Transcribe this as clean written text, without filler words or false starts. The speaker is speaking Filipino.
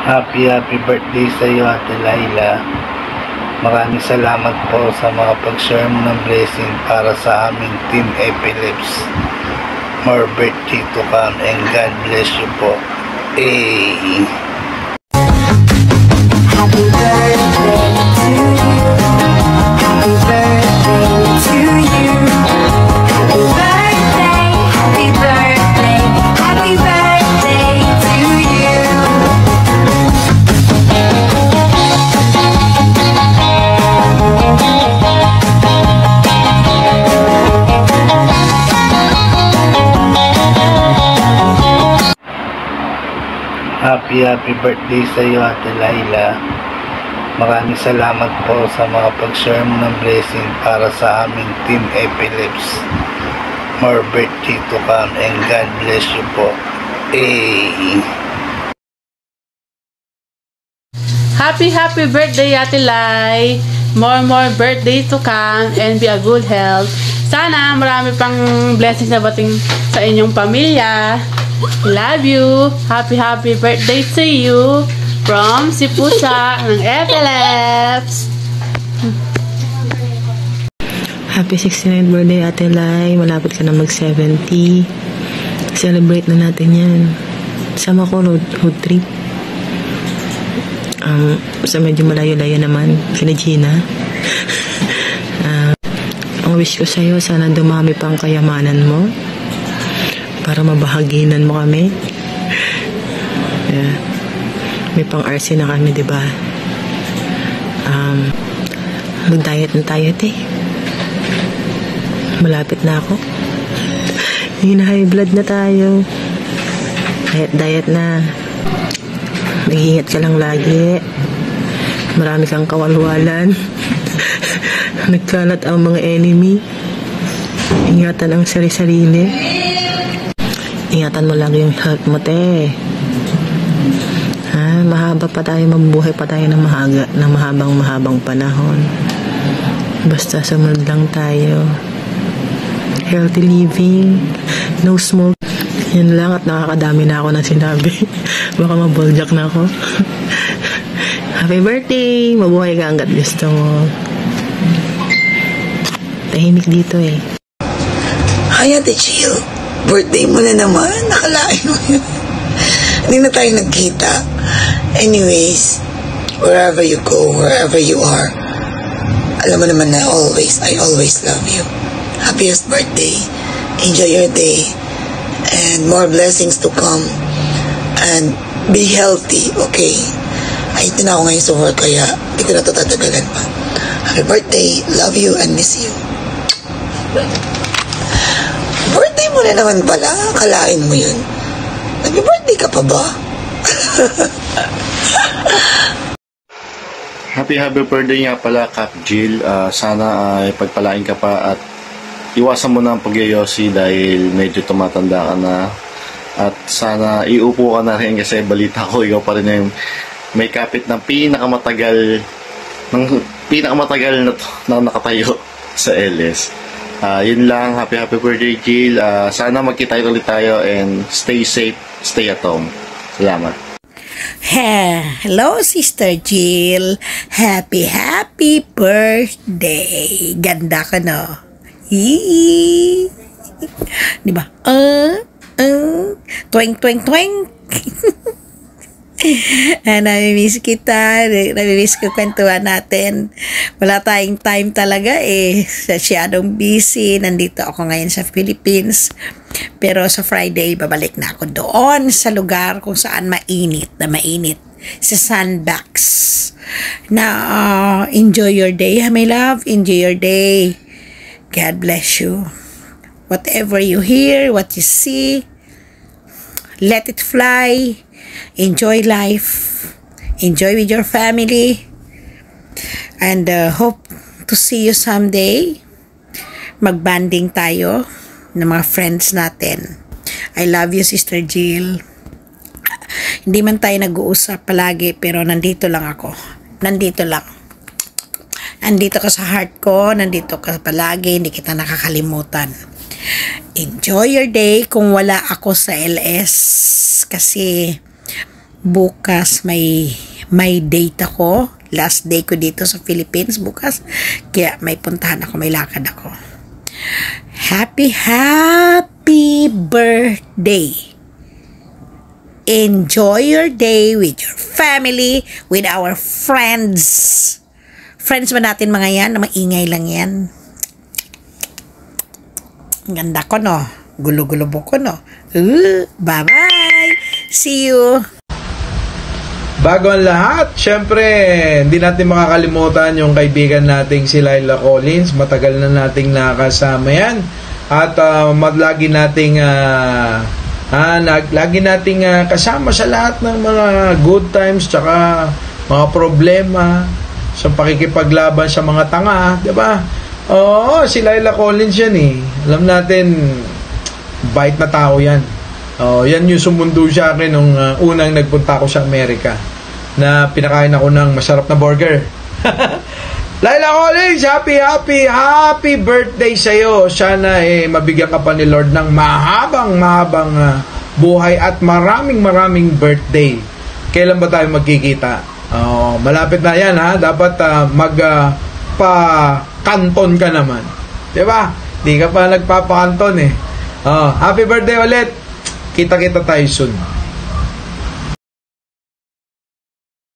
Happy birthday sa iyo, Ate Laila. Maraming salamat po sa mga pag-share mo ng blessing para sa aming Team Epileps. More birthday to come and God bless you po. Happy birthday to you. Happy birthday to you. Happy birthday, happy birthday, happy birthday to you. Happy birthday sa iyo, Ate Laila. Maraming salamat po sa mga pag-share mo ng blessing para sa aming Team Epileps. More birthday to come and God bless you po. Happy birthday, Ate Lai. More birthday to come and be a good health. Sana marami pang blessings na bating sa inyong pamilya. Love you. Happy birthday to you from si Pusa ng Epileps. Happy 69th birthday, Ate Lai. Malapit ka na mag-70. Celebrate na natin yan. Sama ko road trip. Sa medyo malayo-layo naman. Kina Gina. Ang wish ko sa'yo, sana dumami pang kayamanan mo. Para mabahaginan mo kami. Yeah. May pang-RC na kami, diba? Mag-diet na tayo, te. Malapit na ako. High blood na tayo. Diet na. Nag-iingat ka lang lagi. Marami kang kawalwalan. Nagkalat ang mga enemy. Ingatan ang sarili-sarili. Ingatan mo lagi yung health mo, te. Mahaba pa tayo, mabuhay pa tayo ng mahabang panahon. Basta sumunod lang tayo. Healthy living, no smoke. Yan lang, at nakakadami na ako ng sinabi. Baka mabuljak na ako. Happy birthday! Mabuhay ka hanggat gusto mo. Tahimik dito eh. Hi, Ate Jill. Birthday mo na naman. Nakalain mo yun. Hindi na tayo nagkita. Anyways, wherever you go, wherever you are, alam mo naman na I always love you. Happiest birthday. Enjoy your day. And more blessings to come. And be healthy, okay? Ay, ito na ako ngayon sa work, kaya hindi ko na ito tatagalan pa. Happy birthday. Love you and miss you. Birthday mo na naman pala. Kalain mo yun. Nag-birthday ka pa ba? Happy birthday nga pala, Kap Jill. Sana ay pagpalain ka pa at iwasan mo na ang pagyoyosi dahil medyo tumatanda ka na. At sana iupo ka na rin kasi balita ko ikaw pa rin yung may kapit ng pinakamatagal na nakatayo sa LS. Yun lang. Happy birthday, Jill. Sana magkita ulit tayo and stay safe, stay at home. Salamat. Hello, Sister Jill. Happy birthday. Ganda ka, no? Diba? Tweng. Namimiss kita. Namimiss ko kwentuhan natin. Wala tayong time talaga eh. Masyadong busy. Nandito ako ngayon sa Philippines. Pero sa Friday, babalik na ako doon sa lugar kung saan mainit. Sa Sandbox. Now, enjoy your day, my love. Enjoy your day. God bless you. Whatever you hear, what you see, let it fly. Enjoy life. Enjoy with your family. And hope to see you someday. Magbanding tayo ng mga friends natin. I love you, Sister Jill. Hindi man tayo nag-uusap palagi, pero nandito lang ako. Nandito ka sa heart ko. Nandito ka palagi. Hindi kita nakakalimutan. Enjoy your day kung wala ako sa LS. Kasi bukas may date ako. Last day ko dito sa Philippines bukas. Kaya may puntahan ako, may lakad ako. Happy birthday. Enjoy your day with your family, with our friends. Friends ba natin mga yan? Na maingay lang yan. Ang ganda ko, no? Gulo-gulo ko, no? Bye-bye! See you! Bago ang lahat, syempre, hindi natin makakalimutan yung kaibigan nating si Laila Collins. Matagal na nating nakasama yan. At lagi nating kasama sa lahat ng mga good times tsaka mga problema sa pakikipaglaban sa mga tanga, di ba? Oo, si Laila Collins yan eh. Alam natin, bait na tao yan. Yan yung sumundo sa akin nung unang nagpunta ako sa Amerika, na pinakain ako ng masarap na burger. Laila Collins, happy birthday sa'yo. Sana mabigyan ka pa ni Lord ng mahabang buhay at maraming birthday. Kailan ba tayo magkikita? Malapit na yan, ha? Dapat magpa-kanton ka naman. Diba? Di ka pa nagpapakanton eh. Happy birthday ulit. Kita-kita tayo soon.